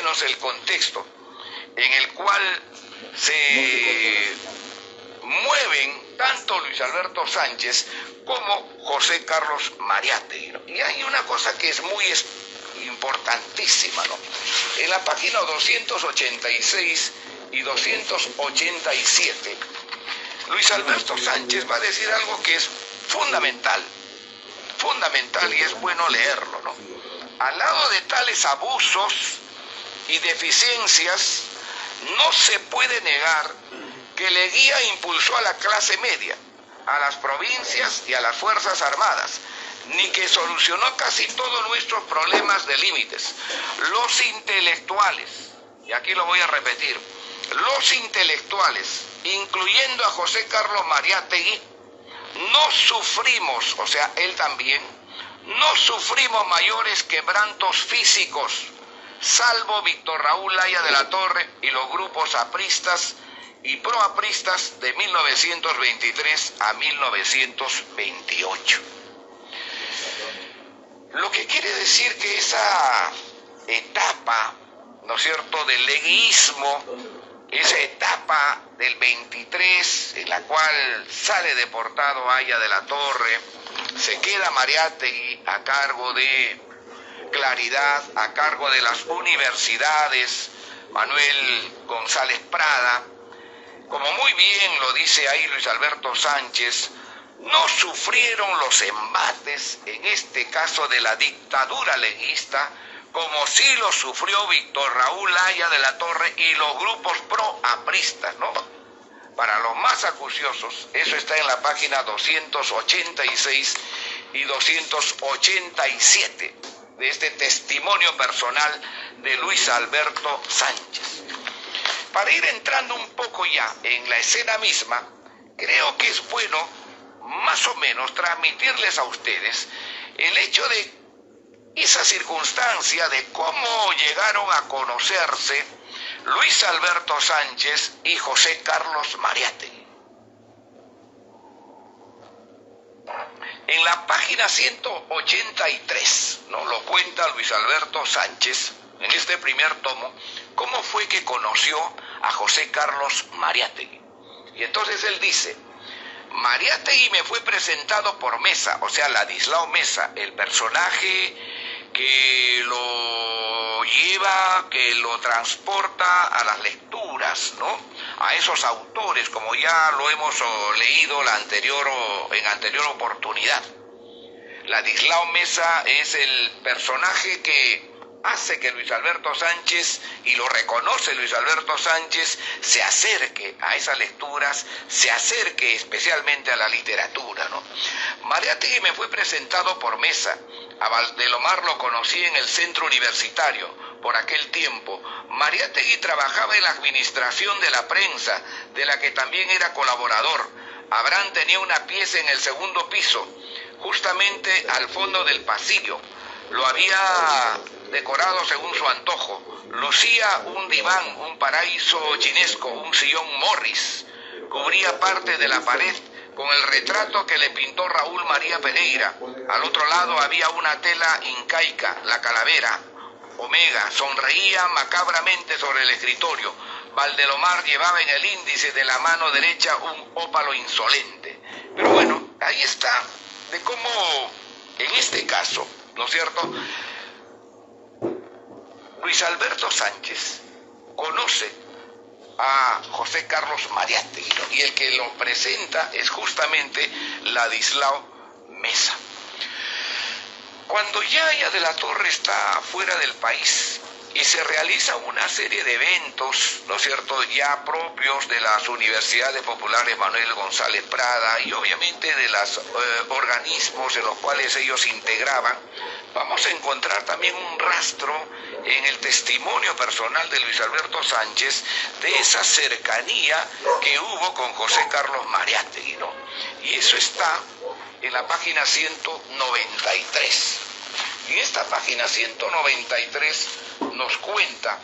menos el contexto en el cual se mueven tanto Luis Alberto Sánchez como José Carlos Mariátegui, ¿no? Y hay una cosa que es muy importantísima, ¿no? En la página 286 y 287, Luis Alberto Sánchez va a decir algo que es fundamental y es bueno leerlo, ¿no? Al lado de tales abusos y deficiencias, no se puede negar que Leguía impulsó a la clase media, a las provincias y a las Fuerzas Armadas, ni que solucionó casi todos nuestros problemas de límites. Los intelectuales, y aquí lo voy a repetir, los intelectuales, incluyendo a José Carlos Mariátegui, no sufrimos, o sea, él también, no sufrimos mayores quebrantos físicos, salvo Víctor Raúl Laya de la Torre y los grupos apristas y proapristas de 1923 a 1928. Lo que quiere decir que esa etapa, ¿no es cierto?, del leguismo, esa etapa del 23, en la cual sale deportado Aya de la Torre, se queda Mariátegui a cargo de Claridad, a cargo de las universidades, Manuel González Prada, como muy bien lo dice ahí Luis Alberto Sánchez, no sufrieron los embates, en este caso de la dictadura leguista, como sí lo sufrió Víctor Raúl Laya de la Torre y los grupos pro-apristas, ¿no? Para los más acuciosos, eso está en la página 286 y 287 de este testimonio personal de Luis Alberto Sánchez. Para ir entrando un poco ya en la escena misma, creo que es bueno más o menos transmitirles a ustedes el hecho de esa circunstancia de cómo llegaron a conocerse Luis Alberto Sánchez y José Carlos Mariátegui. En la página 183, ¿no?, lo cuenta Luis Alberto Sánchez, en este primer tomo, cómo fue que conoció a José Carlos Mariátegui. Y entonces él dice: Mariátegui me fue presentado por Mesa, o sea, Ladislao Mesa, el personaje que lo lleva, que lo transporta a las lecturas, ¿no?, a esos autores, como ya lo hemos leído en anterior oportunidad. Ladislao Mesa es el personaje que hace que Luis Alberto Sánchez, y lo reconoce Luis Alberto Sánchez, se acerque a esas lecturas, se acerque especialmente a la literatura, ¿no? Mariátegui me fue presentado por Mesa. A Valdelomar lo conocí en el centro universitario. Por aquel tiempo, Mariátegui trabajaba en la administración de la prensa, de la que también era colaborador. Abraham tenía una pieza en el segundo piso, justamente al fondo del pasillo. Lo había decorado según su antojo. Lucía un diván, un paraíso chinesco, un sillón Morris. Cubría parte de la pared con el retrato que le pintó Raúl María Pereira. Al otro lado había una tela incaica, la calavera. Omega sonreía macabramente sobre el escritorio. Valdelomar llevaba en el índice de la mano derecha un ópalo insolente. Pero bueno, ahí está, de cómo en este caso, ¿no es cierto?, Luis Alberto Sánchez conoce a José Carlos Mariátegui, ¿no?, y el que lo presenta es justamente Ladislao Mesa. Cuando ya Aya de la Torre está fuera del país y se realiza una serie de eventos, ¿no es cierto?, ya propios de las universidades populares Manuel González Prada y obviamente de los organismos en los cuales ellos integraban, vamos a encontrar también un rastro en el testimonio personal de Luis Alberto Sánchez de esa cercanía que hubo con José Carlos Mariátegui, ¿no? Y eso está en la página 193. Y en esta página 193 nos cuenta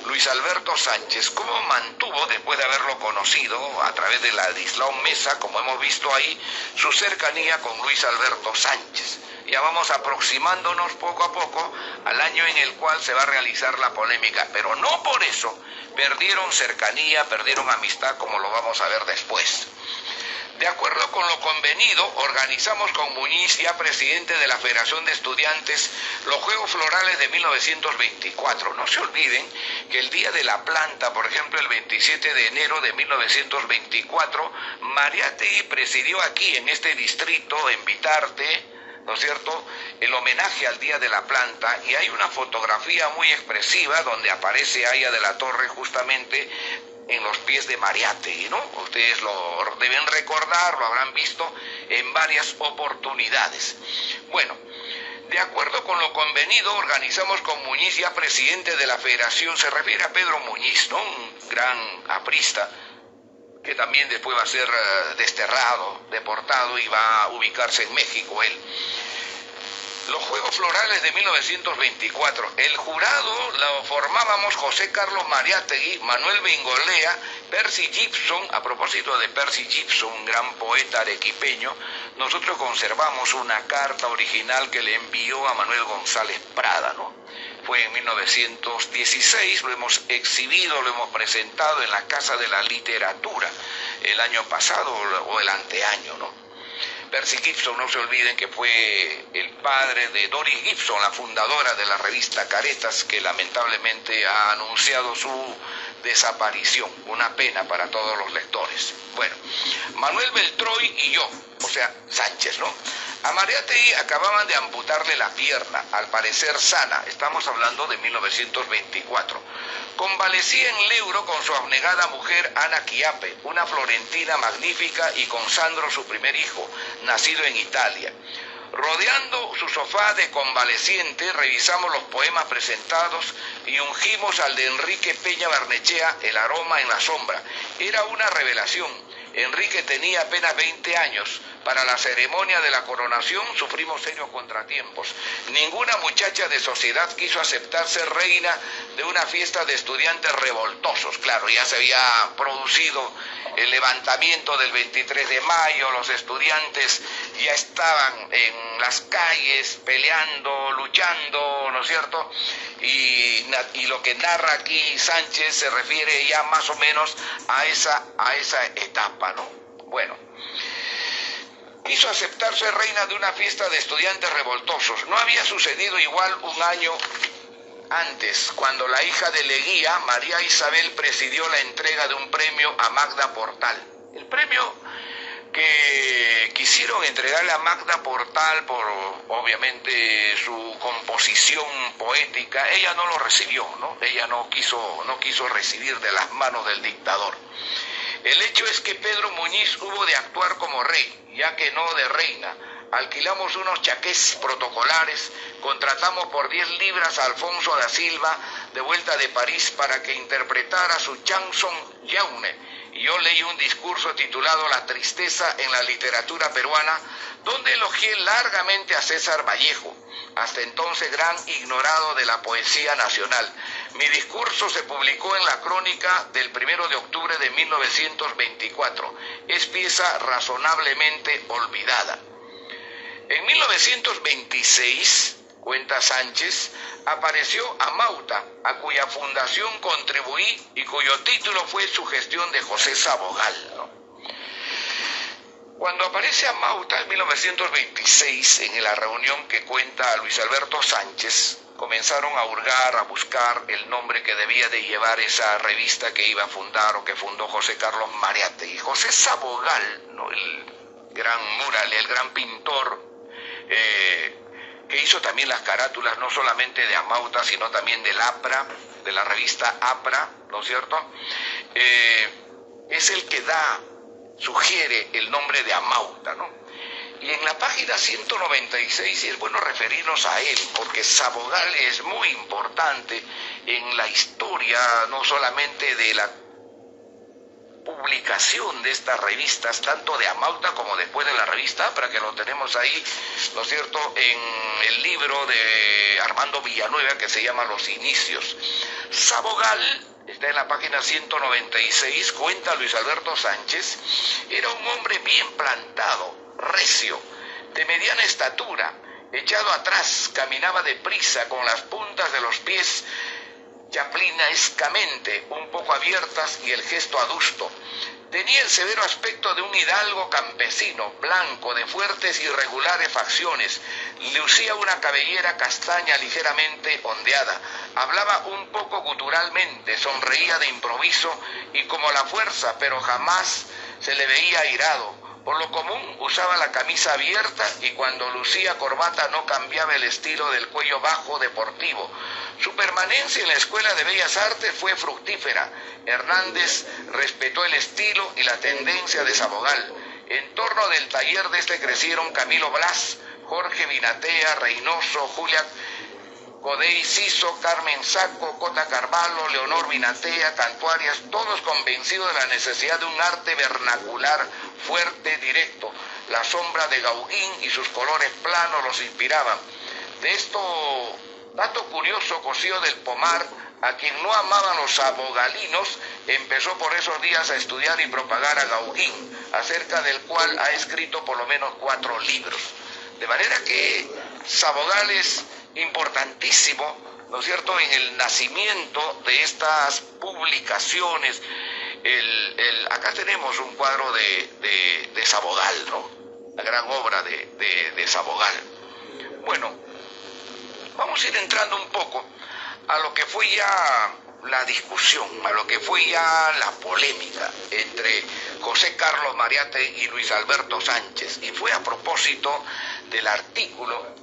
Luis Alberto Sánchez cómo mantuvo, después de haberlo conocido a través de Ladislao Mesa, como hemos visto ahí, su cercanía con Luis Alberto Sánchez. Ya vamos aproximándonos poco a poco al año en el cual se va a realizar la polémica, pero no por eso perdieron cercanía, perdieron amistad, como lo vamos a ver después. De acuerdo con lo convenido, organizamos con Muñiz, ya presidente de la Federación de Estudiantes, los Juegos Florales de 1924. No se olviden que el día de la planta, por ejemplo, el 27 de enero de 1924, Mariátegui presidió aquí, en este distrito, en Vitarte, ¿no es cierto?, el homenaje al Día de la Planta, y hay una fotografía muy expresiva donde aparece Aya de la Torre justamente en los pies de Mariátegui, ¿no? Ustedes lo deben recordar, lo habrán visto en varias oportunidades. Bueno, de acuerdo con lo convenido, organizamos con Muñiz, ya presidente de la Federación, se refiere a Pedro Muñiz, ¿no?, un gran aprista, que también después va a ser desterrado, deportado y va a ubicarse en México él. Los Juegos Florales de 1924, el jurado lo formábamos José Carlos Mariátegui, Manuel Bengolea, Percy Gibson. A propósito de Percy Gibson, un gran poeta arequipeño, nosotros conservamos una carta original que le envió a Manuel González Prada, ¿no? Fue en 1916, lo hemos exhibido, lo hemos presentado en la Casa de la Literatura el año pasado o el anteaño, ¿no? Percy Gibson, no se olviden que fue el padre de Doris Gibson, la fundadora de la revista Caretas, que lamentablemente ha anunciado su desaparición. Una pena para todos los lectores. Bueno, Manuel Beltroy y yo, o sea, Sánchez, ¿no? A Mariátegui acababan de amputarle la pierna, al parecer sana, estamos hablando de 1924. Convalecía en Leuro con su abnegada mujer Ana Chiappe, una florentina magnífica, y con Sandro, su primer hijo, nacido en Italia. Rodeando su sofá de convaleciente, revisamos los poemas presentados y ungimos al de Enrique Peña Barnechea, El aroma en la sombra. Era una revelación. Enrique tenía apenas 20 años. Para la ceremonia de la coronación sufrimos serios contratiempos. Ninguna muchacha de sociedad quiso aceptar ser reina de una fiesta de estudiantes revoltosos. Claro, ya se había producido el levantamiento del 23 de mayo, los estudiantes ya estaban en las calles peleando, luchando, ¿no es cierto? Y lo que narra aquí Sánchez se refiere ya más o menos a esa etapa, ¿no? Bueno, quiso aceptarse reina de una fiesta de estudiantes revoltosos. No había sucedido igual un año antes, cuando la hija de Leguía, María Isabel, presidió la entrega de un premio a Magda Portal. El premio que quisieron entregarle a Magda Portal por, obviamente, su composición poética, ella no lo recibió, ¿no? Ella no quiso recibir de las manos del dictador. El hecho es que Pedro Muñiz hubo de actuar como rey, ya que no de reina. Alquilamos unos chaqués protocolares, contratamos por 10 libras a Alfonso da Silva, de vuelta de París, para que interpretara su chanson Yaune. Y yo leí un discurso titulado La tristeza en la literatura peruana, donde elogié largamente a César Vallejo, hasta entonces gran ignorado de la poesía nacional. Mi discurso se publicó en la crónica del 1 de octubre de 1924. Es pieza razonablemente olvidada. En 1926, cuenta Sánchez, apareció Amauta, a cuya fundación contribuí y cuyo título fue Sugestión de José Sabogal, ¿no? Cuando aparece Amauta en 1926, en la reunión que cuenta Luis Alberto Sánchez, comenzaron a hurgar, a buscar el nombre que debía de llevar esa revista que iba a fundar o que fundó José Carlos Mariátegui. José Sabogal, ¿no?, el gran mural, el gran pintor, que hizo también las carátulas no solamente de Amauta, sino también del APRA, de la revista APRA, ¿no es cierto? Es el que sugiere el nombre de Amauta, ¿no? Y en la página 196, y es bueno referirnos a él, porque Sabogal es muy importante en la historia, no solamente de la publicación de estas revistas, tanto de Amauta como después de la revista APRA, que lo tenemos ahí, ¿no es cierto?, en el libro de Armando Villanueva, que se llama Los Inicios. Sabogal, está en la página 196, cuenta Luis Alberto Sánchez, era un hombre bien plantado, recio, de mediana estatura, echado atrás, caminaba deprisa con las puntas de los pies chaplinescamente un poco abiertas y el gesto adusto. Tenía el severo aspecto de un hidalgo campesino, blanco, de fuertes y regulares facciones. Lucía una cabellera castaña ligeramente ondeada. Hablaba un poco guturalmente, sonreía de improviso y como la fuerza, pero jamás se le veía airado. Por lo común usaba la camisa abierta y cuando lucía corbata no cambiaba el estilo del cuello bajo deportivo. Su permanencia en la Escuela de Bellas Artes fue fructífera. Hernández respetó el estilo y la tendencia de Sabogal. En torno del taller de este crecieron Camilo Blas, Jorge Vinatea, Reynoso, Julia Godey Ciso, Carmen Saco, Cota Carvalho, Leonor Vinatea, Cantuarias, todos convencidos de la necesidad de un arte vernacular, fuerte, directo. La sombra de Gauguín y sus colores planos los inspiraban. De esto, dato curioso, Cosío del Pomar, a quien no amaban los sabogalinos, empezó por esos días a estudiar y propagar a Gauguín, acerca del cual ha escrito por lo menos 4 libros. De manera que Sabogal es importantísimo, ¿no es cierto?, en el nacimiento de estas publicaciones. Acá tenemos un cuadro de Sabogal, ¿no? La gran obra de Sabogal. Bueno, vamos a ir entrando un poco a lo que fue ya la discusión, a lo que fue ya la polémica entre José Carlos Mariátegui y Luis Alberto Sánchez, y fue a propósito del artículo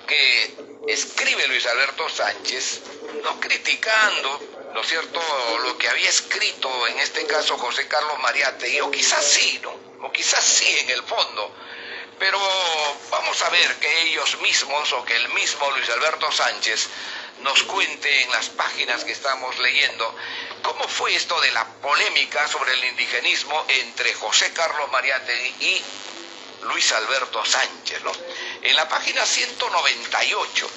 que escribe Luis Alberto Sánchez, no criticando, ¿no es cierto?, lo que había escrito en este caso José Carlos Mariátegui, o quizás sí, ¿no?, o quizás sí en el fondo, pero vamos a ver que ellos mismos o que el mismo Luis Alberto Sánchez nos cuente en las páginas que estamos leyendo cómo fue esto de la polémica sobre el indigenismo entre José Carlos Mariátegui y Luis Alberto Sánchez, ¿no? En la página 198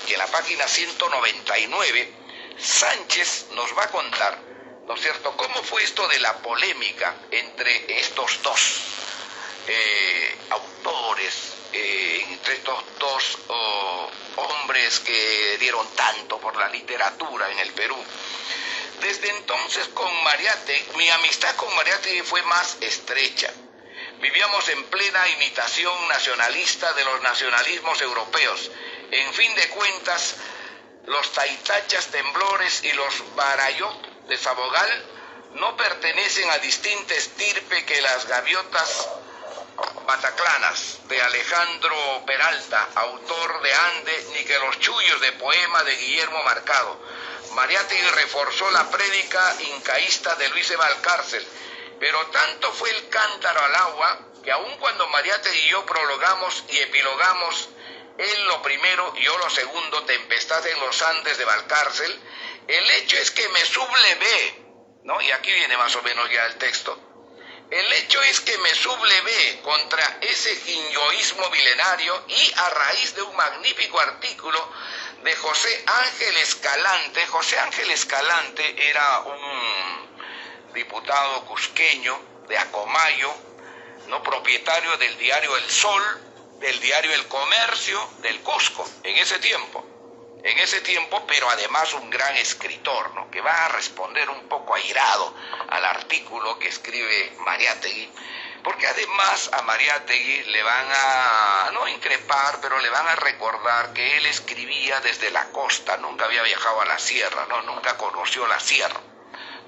y en la página 199, Sánchez nos va a contar, ¿no es cierto?, cómo fue esto de la polémica entre estos dos autores, entre estos dos hombres que dieron tanto por la literatura en el Perú. Desde entonces con Mariátegui, mi amistad con Mariátegui fue más estrecha. Vivíamos en plena imitación nacionalista de los nacionalismos europeos. En fin de cuentas, los taitachas temblores y los barayot de Sabogal no pertenecen a distinta estirpe que las gaviotas bataclanas de Alejandro Peralta, autor de Ande, ni que los chullos de poema de Guillermo Marcado. Mariátegui reforzó la prédica incaísta de Luis de Valcárcel, pero tanto fue el cántaro al agua que aun cuando Mariátegui y yo prologamos y epilogamos, él lo primero y yo lo segundo, Tempestad en los Andes de Valcárcel, el hecho es que me sublevé, ¿no? Y aquí viene más o menos ya el texto. El hecho es que me sublevé contra ese jinyoísmo milenario y a raíz de un magnífico artículo de José Ángel Escalante. José Ángel Escalante era un diputado cusqueño de Acomayo, no propietario del diario El Sol, del diario El Comercio del Cusco, en ese tiempo, pero además un gran escritor, ¿no?, que va a responder un poco airado al artículo que escribe Mariátegui, porque además a Mariátegui le van a, no increpar, pero le van a recordar que él escribía desde la costa, nunca había viajado a la sierra, ¿no?, nunca conoció la sierra,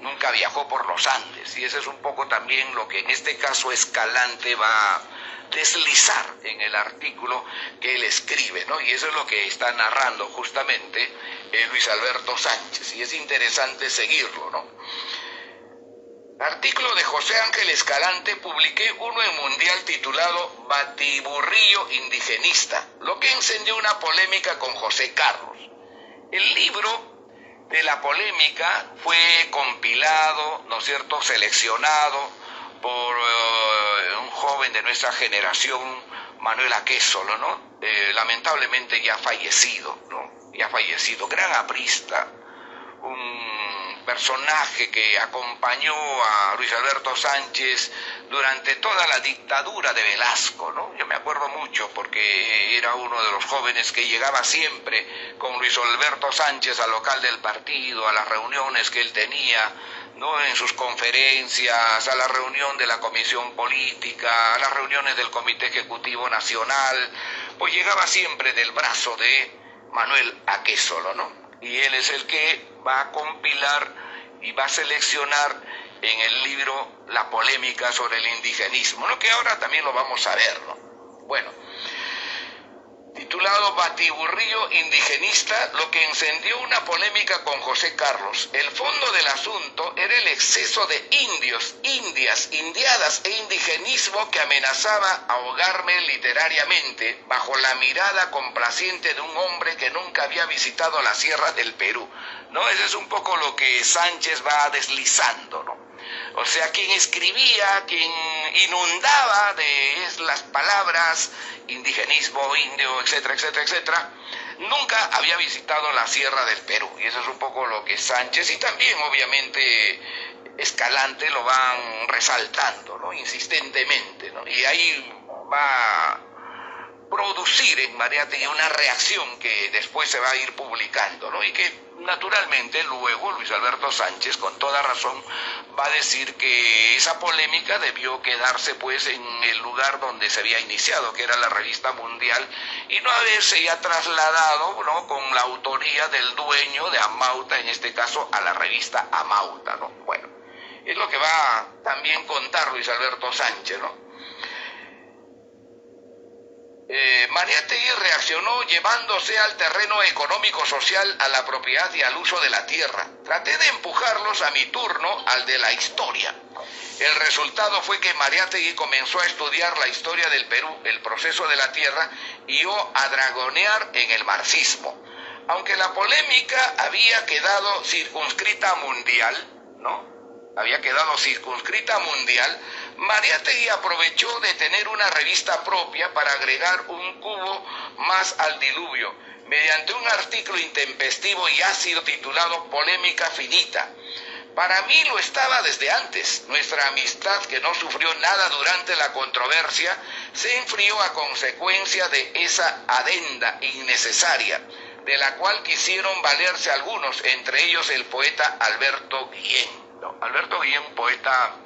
nunca viajó por los Andes, y eso es un poco también lo que en este caso Escalante va a deslizar en el artículo que él escribe, ¿no? Y eso es lo que está narrando justamente Luis Alberto Sánchez, y es interesante seguirlo, ¿no? Artículo de José Ángel Escalante, publiqué uno en Mundial titulado Batiburrillo indigenista, lo que encendió una polémica con José Carlos. El libro de la polémica fue compilado, ¿no es cierto?, seleccionado por un joven de nuestra generación, Manuel Aquésolo, ¿no? Lamentablemente ya fallecido, ¿no? Ya fallecido, gran aprista, un personaje que acompañó a Luis Alberto Sánchez durante toda la dictadura de Velasco, ¿no? Yo me acuerdo mucho porque era uno de los jóvenes que llegaba siempre con Luis Alberto Sánchez al local del partido, a las reuniones que él tenía, ¿no? En sus conferencias, a la reunión de la Comisión Política, a las reuniones del Comité Ejecutivo Nacional, pues llegaba siempre del brazo de Manuel Aquésolo, ¿no? Y él es el que va a compilar y va a seleccionar en el libro La polémica sobre el indigenismo, ¿no? Que ahora también lo vamos a ver, ¿no? Bueno, titulado Batiburrillo indigenista, lo que encendió una polémica con José Carlos. El fondo del asunto era el exceso de indios, indias, indiadas e indigenismo que amenazaba ahogarme literariamente bajo la mirada complaciente de un hombre que nunca había visitado la sierra del Perú, ¿no? Ese es un poco lo que Sánchez va deslizando, ¿no? O sea, quien escribía, quien inundaba de las palabras indigenismo, indio, etcétera, etcétera, etcétera, nunca había visitado la sierra del Perú. Y eso es un poco lo que Sánchez y también obviamente Escalante lo van resaltando, ¿no? Insistentemente, ¿no? Y ahí va a producir en Mariátegui una reacción que después se va a ir publicando, ¿no? Y que naturalmente luego Luis Alberto Sánchez, con toda razón, va a decir que esa polémica debió quedarse pues en el lugar donde se había iniciado, que era la revista Mundial, y no haberse ya trasladado, ¿no?, con la autoría del dueño de Amauta, en este caso a la revista Amauta, ¿no? Bueno, es lo que va a también contar Luis Alberto Sánchez, ¿no? Mariátegui reaccionó llevándose al terreno económico-social, a la propiedad y al uso de la tierra. Traté de empujarlos a mi turno al de la historia. El resultado fue que Mariátegui comenzó a estudiar la historia del Perú, el proceso de la tierra, y yo a dragonear en el marxismo. Aunque la polémica había quedado circunscrita mundial, ¿no? Había quedado circunscrita mundial, Mariátegui aprovechó de tener una revista propia para agregar un cubo más al diluvio, mediante un artículo intempestivo y ácido titulado Polémica Finita. Para mí lo estaba desde antes. Nuestra amistad, que no sufrió nada durante la controversia, se enfrió a consecuencia de esa adenda innecesaria, de la cual quisieron valerse algunos, entre ellos el poeta Alberto Guillén. Alberto Guillén, poeta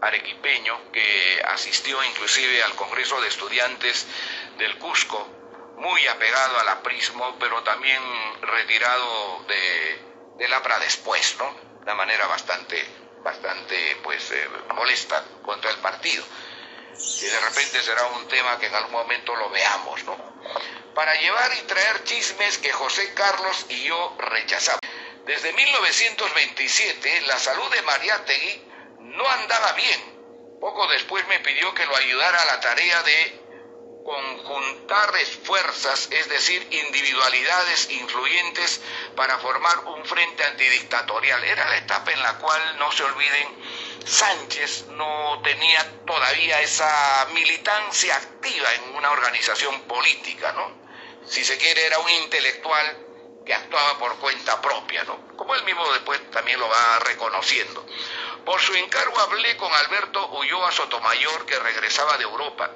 arequipeño que asistió inclusive al Congreso de Estudiantes del Cusco, muy apegado al aprismo, pero también retirado del APRA después, ¿no? De una manera bastante pues molesta contra el partido. Y de repente será un tema que en algún momento lo veamos, ¿no? Para llevar y traer chismes que José Carlos y yo rechazamos. Desde 1927, la salud de Mariátegui no andaba bien. Poco después me pidió que lo ayudara a la tarea de conjuntar fuerzas, es decir, individualidades influyentes para formar un frente antidictatorial. Era la etapa en la cual, no se olviden, Sánchez no tenía todavía esa militancia activa en una organización política, ¿no? Si se quiere, era un intelectual que actuaba por cuenta propia, ¿no? Como él mismo después también lo va reconociendo. Por su encargo hablé con Alberto Ulloa Sotomayor, que regresaba de Europa.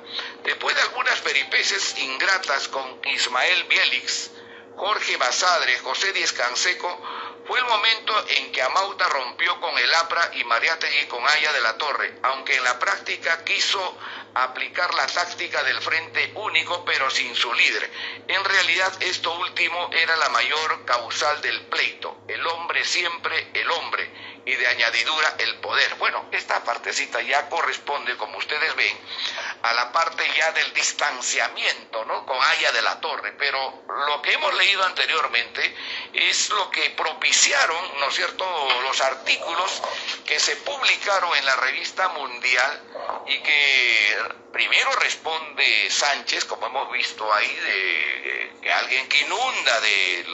Después de algunas peripecias ingratas con Ismael Bielix, Jorge Basadre, José Díez Canseco, fue el momento en que Amauta rompió con el APRA y Mariátegui con Aya de la Torre, aunque en la práctica quiso aplicar la táctica del frente único, pero sin su líder. En realidad, esto último era la mayor causal del pleito. El hombre siempre el hombre, y de añadidura el poder. Bueno, esta partecita ya corresponde, como ustedes ven, a la parte ya del distanciamiento, ¿no?, con Aya de la Torre, pero lo que hemos leído anteriormente es lo que propiciaron, ¿no es cierto?, los artículos que se publicaron en la revista Mundial y que primero responde Sánchez, como hemos visto ahí, de que alguien que inunda de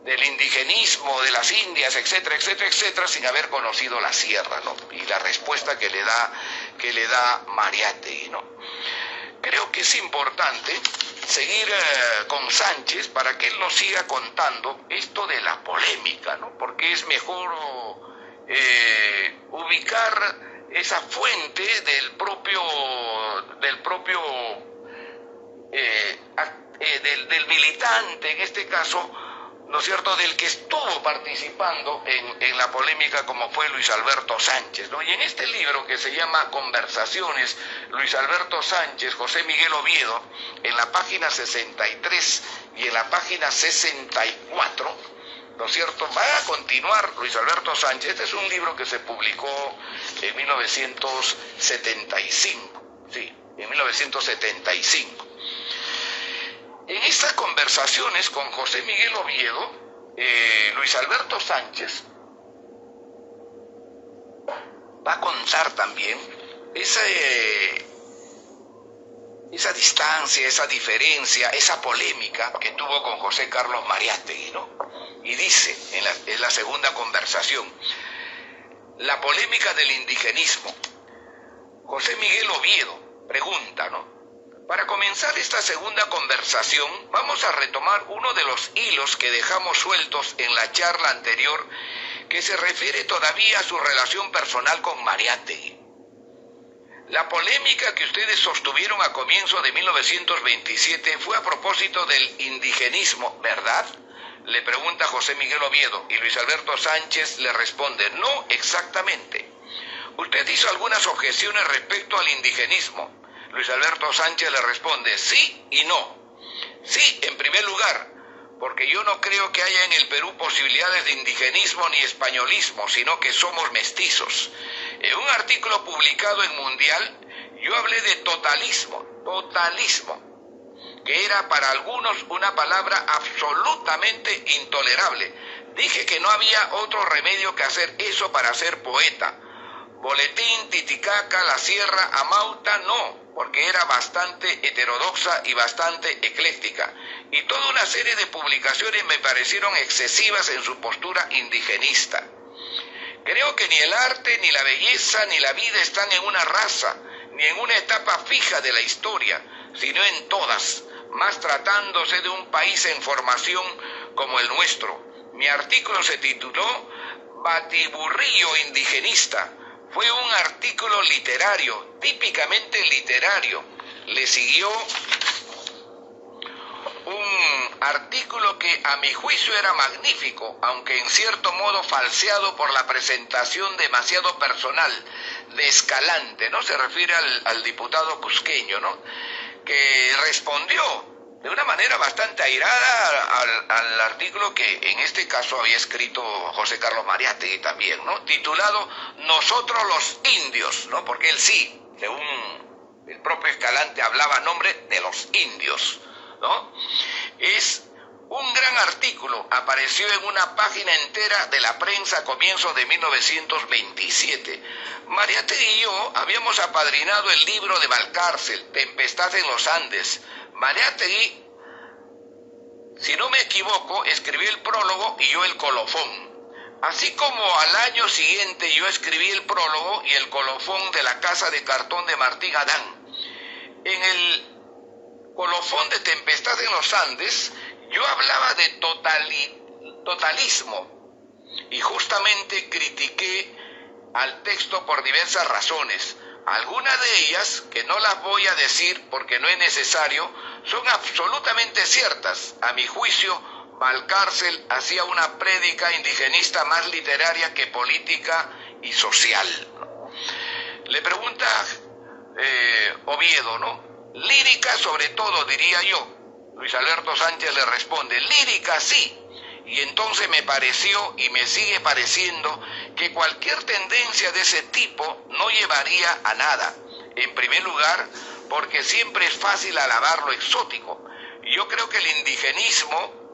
del indigenismo, de las Indias, etcétera, etcétera, etcétera, sin haber conocido la sierra, ¿no? Y la respuesta que le da Mariátegui, ¿no? creo que es importante seguir con Sánchez para que él nos siga contando esto de la polémica, ¿no? Porque es mejor ubicar esa fuente del militante, en este caso, ¿no es cierto?, del que estuvo participando en la polémica, como fue Luis Alberto Sánchez, ¿no? Y en este libro que se llama Conversaciones, Luis Alberto Sánchez, José Miguel Oviedo, en la página 63 y en la página 64, ¿no es cierto?, va a continuar Luis Alberto Sánchez. Este es un libro que se publicó en 1975, sí, en 1975. En estas conversaciones con José Miguel Oviedo, Luis Alberto Sánchez va a contar también esa distancia, esa diferencia, esa polémica que tuvo con José Carlos Mariátegui, ¿no? Y dice en la segunda conversación, la polémica del indigenismo. José Miguel Oviedo pregunta, ¿no? Para comenzar esta segunda conversación, vamos a retomar uno de los hilos que dejamos sueltos en la charla anterior, que se refiere todavía a su relación personal con Mariátegui. La polémica que ustedes sostuvieron a comienzo de 1927 fue a propósito del indigenismo, ¿verdad?, le pregunta José Miguel Oviedo, y Luis Alberto Sánchez le responde, no exactamente. Usted hizo algunas objeciones respecto al indigenismo. Luis Alberto Sánchez le responde, sí y no. Sí, en primer lugar, porque yo no creo que haya en el Perú posibilidades de indigenismo ni españolismo, sino que somos mestizos. En un artículo publicado en Mundial, yo hablé de totalismo, que era para algunos una palabra absolutamente intolerable. Dije que no había otro remedio que hacer eso para ser poeta. Boletín, Titicaca, La Sierra, Amauta, no, porque era bastante heterodoxa y bastante ecléctica. Y toda una serie de publicaciones me parecieron excesivas en su postura indigenista. Creo que ni el arte, ni la belleza, ni la vida están en una raza, ni en una etapa fija de la historia, sino en todas, más tratándose de un país en formación como el nuestro. Mi artículo se tituló Batiburrillo indigenista. Fue un artículo literario, típicamente literario. Le siguió un artículo que a mi juicio era magnífico, aunque en cierto modo falseado por la presentación demasiado personal de Escalante, ¿no? Se refiere al diputado cusqueño, ¿no?, que respondió de una manera bastante airada al artículo que en este caso había escrito José Carlos Mariátegui también, ¿no?, titulado Nosotros los indios, ¿no?, porque él sí, según el propio Escalante, hablaba a nombre de los indios, ¿no? Es un gran artículo, apareció en una página entera de la prensa a comienzos de 1927. Mariátegui y yo habíamos apadrinado el libro de Valcárcel, Tempestad en los Andes. Mariátegui, si no me equivoco, escribió el prólogo y yo el colofón. Así como al año siguiente yo escribí el prólogo y el colofón de La Casa de Cartón de Martí Gadán. En el colofón de Tempestad en los Andes, yo hablaba de totalismo y justamente critiqué al texto por diversas razones. Algunas de ellas, que no las voy a decir porque no es necesario, son absolutamente ciertas. A mi juicio, Valcárcel hacía una prédica indigenista más literaria que política y social. Le pregunta Oviedo, ¿no? Lírica sobre todo, diría yo. Luis Alberto Sánchez le responde, lírica sí. Y entonces me pareció y me sigue pareciendo que cualquier tendencia de ese tipo no llevaría a nada. En primer lugar, porque siempre es fácil alabar lo exótico. Yo creo que el indigenismo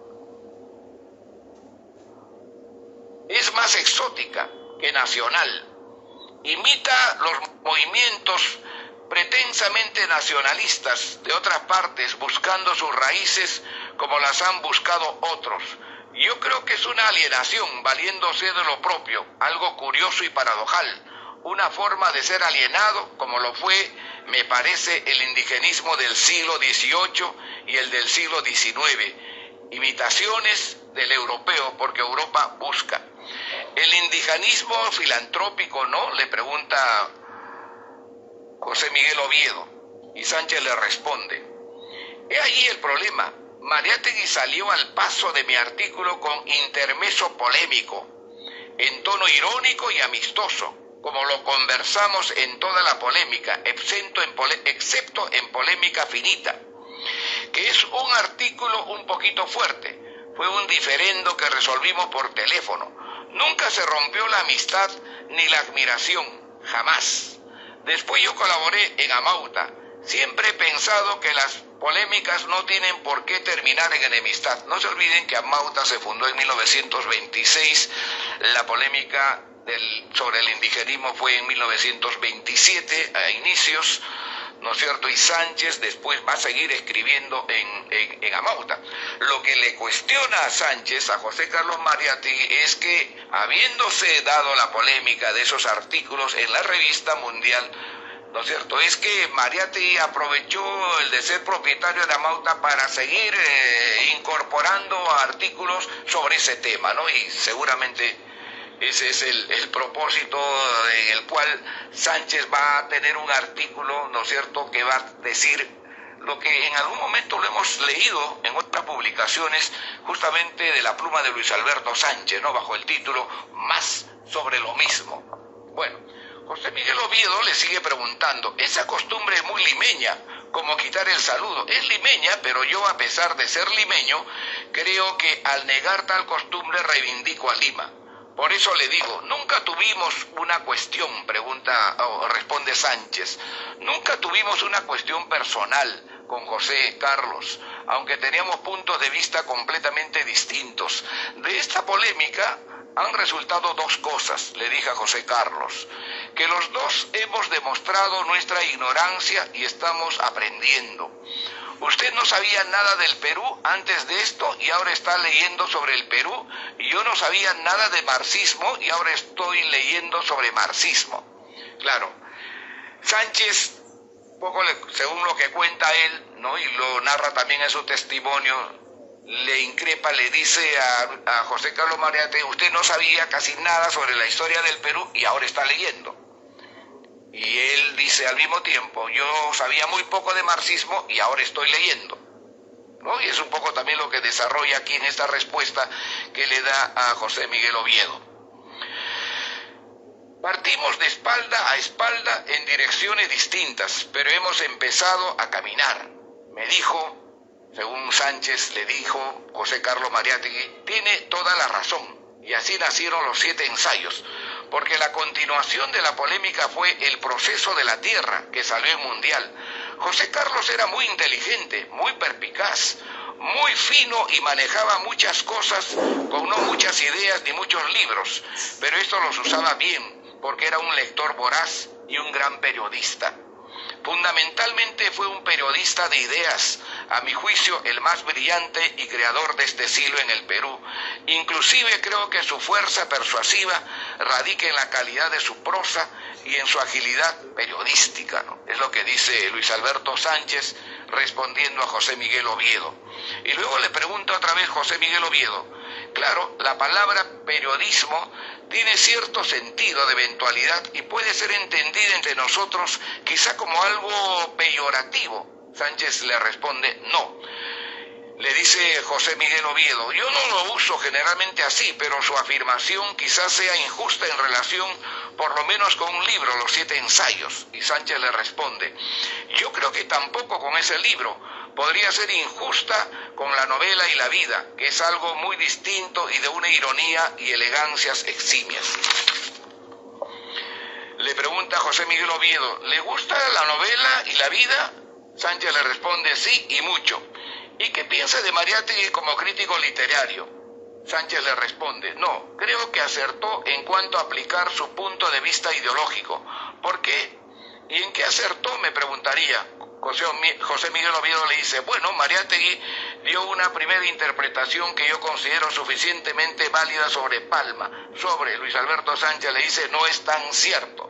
es más exótica que nacional. Imita los movimientos pretensamente nacionalistas de otras partes, buscando sus raíces como las han buscado otros. Yo creo que es una alienación, valiéndose de lo propio, algo curioso y paradojal. una forma de ser alienado, como lo fue, me parece, el indigenismo del siglo XVIII y el del siglo XIX. Imitaciones del europeo, porque Europa busca. El indigenismo filantrópico, ¿no?, le pregunta José Miguel Oviedo, y Sánchez le responde. He allí el problema. Mariátegui salió al paso de mi artículo con intermeso polémico, en tono irónico y amistoso, como lo conversamos en toda la polémica, excepto en polémica finita, que es un artículo un poquito fuerte. Fue un diferendo que resolvimos por teléfono. Nunca se rompió la amistad ni la admiración, jamás. Después yo colaboré en Amauta. Siempre he pensado que las polémicas no tienen por qué terminar en enemistad. No se olviden que Amauta se fundó en 1926, la polémica sobre el indigenismo fue en 1927, a inicios, ¿no es cierto? Y Sánchez después va a seguir escribiendo en Amauta. Lo que le cuestiona a Sánchez, a José Carlos Mariátegui, es que, habiéndose dado la polémica de esos artículos en la revista Mundial, ¿no es cierto?, es que Mariátegui aprovechó el de ser propietario de Amauta para seguir incorporando artículos sobre ese tema, ¿no? Y seguramente ese es el propósito en el cual Sánchez va a tener un artículo, ¿no es cierto?, que va a decir lo que en algún momento lo hemos leído en otras publicaciones, justamente de la pluma de Luis Alberto Sánchez, ¿no?, bajo el título Más sobre lo mismo. Bueno, José Miguel Oviedo le sigue preguntando, esa costumbre es muy limeña, como quitar el saludo. Es limeña, pero yo, a pesar de ser limeño, creo que al negar tal costumbre reivindico a Lima. Por eso le digo, nunca tuvimos una cuestión, responde Sánchez, nunca tuvimos una cuestión personal con José Carlos, aunque teníamos puntos de vista completamente distintos. De esta polémica han resultado dos cosas, le dije a José Carlos, que los dos hemos demostrado nuestra ignorancia y estamos aprendiendo. Usted no sabía nada del Perú antes de esto y ahora está leyendo sobre el Perú, y yo no sabía nada de marxismo y ahora estoy leyendo sobre marxismo. Claro, Sánchez, según lo que cuenta él, ¿no?, y lo narra también en su testimonio, le increpa, le dice a José Carlos Mariátegui, usted no sabía casi nada sobre la historia del Perú y ahora está leyendo. Y él dice al mismo tiempo, yo sabía muy poco de marxismo y ahora estoy leyendo, ¿no? Y es un poco también lo que desarrolla aquí en esta respuesta que le da a José Miguel Oviedo. Partimos de espalda a espalda en direcciones distintas, pero hemos empezado a caminar. Me dijo, según Sánchez le dijo José Carlos Mariátegui, tiene toda la razón. Y así nacieron los 7 ensayos, porque la continuación de la polémica fue El proceso de la Tierra, que salió en Mundial. José Carlos era muy inteligente, muy perspicaz, muy fino y manejaba muchas cosas con no muchas ideas ni muchos libros, pero esto los usaba bien, porque era un lector voraz y un gran periodista. Fundamentalmente fue un periodista de ideas, a mi juicio el más brillante y creador de este siglo en el Perú. Inclusive creo que su fuerza persuasiva radica en la calidad de su prosa y en su agilidad periodística, ¿no? Es lo que dice Luis Alberto Sánchez respondiendo a José Miguel Oviedo. Y luego le pregunta otra vez José Miguel Oviedo, claro, la palabra periodismo tiene cierto sentido de eventualidad y puede ser entendida entre nosotros quizá como algo peyorativo. Sánchez le responde, no. Le dice José Miguel Oviedo, yo no lo uso generalmente así, pero su afirmación quizás sea injusta en relación por lo menos con un libro, Los 7 ensayos. Y Sánchez le responde, yo creo que tampoco con ese libro. Podría ser injusta con la novela y la vida, que es algo muy distinto y de una ironía y elegancias eximias. Le pregunta a José Miguel Oviedo, ¿le gusta la novela y la vida? Sánchez le responde, sí, y mucho. ¿Y qué piensa de Mariátegui como crítico literario? Sánchez le responde, no, creo que acertó en cuanto a aplicar su punto de vista ideológico. ¿Por qué? ¿Y en qué acertó? Me preguntaría. José Miguel Oviedo le dice, bueno, Mariátegui dio una primera interpretación que yo considero suficientemente válida sobre Palma. Sobre Luis Alberto Sánchez le dice, no es tan cierto.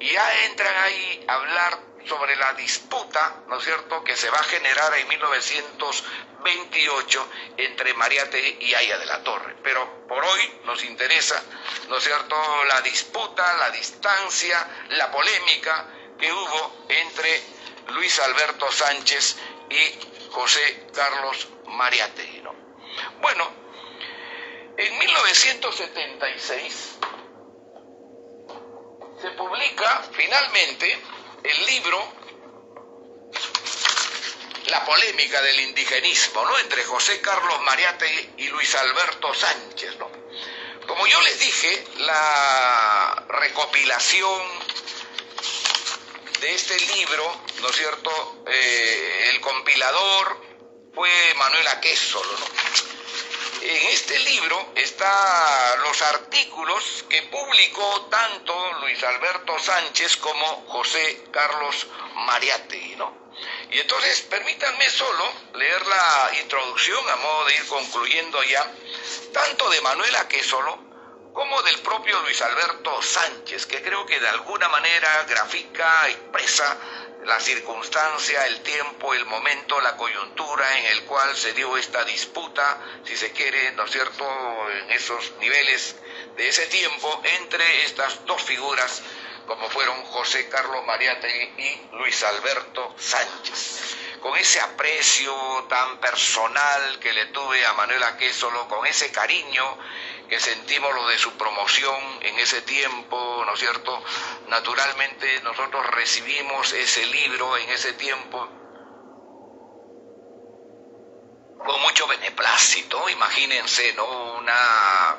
y ya entran ahí a hablar sobre la disputa, ¿no es cierto?, que se va a generar en 1928 entre Mariátegui y Haya de la Torre. Pero por hoy nos interesa, ¿no es cierto?, la disputa, la distancia, la polémica que hubo entre Luis Alberto Sánchez y José Carlos Mariátegui, ¿no? Bueno, en 1976 se publica finalmente el libro La polémica del indigenismo, ¿no?, entre José Carlos Mariátegui y Luis Alberto Sánchez, ¿no? Como yo les dije, la recopilación de este libro, ¿no es cierto?, el compilador fue Manuel Aquésolo, ¿no? En este libro están los artículos que publicó tanto Luis Alberto Sánchez como José Carlos Mariátegui, ¿no? Y entonces permítanme solo leer la introducción a modo de ir concluyendo ya, tanto de Manuel Aquésolo como del propio Luis Alberto Sánchez, que creo que de alguna manera grafica, expresa la circunstancia, el tiempo, el momento, la coyuntura en el cual se dio esta disputa, si se quiere, ¿no es cierto?, en esos niveles de ese tiempo, entre estas dos figuras, como fueron José Carlos Mariátegui y Luis Alberto Sánchez. Con ese aprecio tan personal que le tuve a Manuel Aquésolo, con ese cariño que sentimos lo de su promoción en ese tiempo, ¿no es cierto? Naturalmente nosotros recibimos ese libro en ese tiempo con mucho beneplácito. Imagínense, ¿no?, una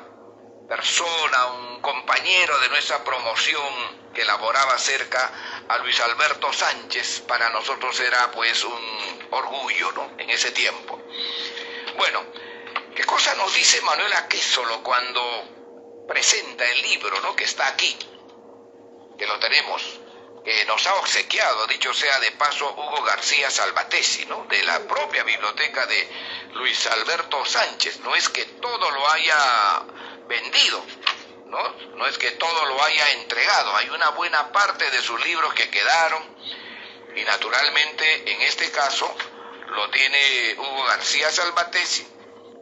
persona, un compañero de nuestra promoción que laboraba cerca a Luis Alberto Sánchez, para nosotros era pues un orgullo, ¿no?, en ese tiempo. Bueno, ¿qué cosa nos dice Manuel Aquésolo cuando presenta el libro, ¿no?, que está aquí, que lo tenemos, que nos ha obsequiado, dicho sea de paso, Hugo García Salvatesi, ¿no?, de la propia biblioteca de Luis Alberto Sánchez? No es que todo lo haya vendido, no es que todo lo haya entregado, hay una buena parte de sus libros que quedaron, y naturalmente en este caso lo tiene Hugo García Salvatesi.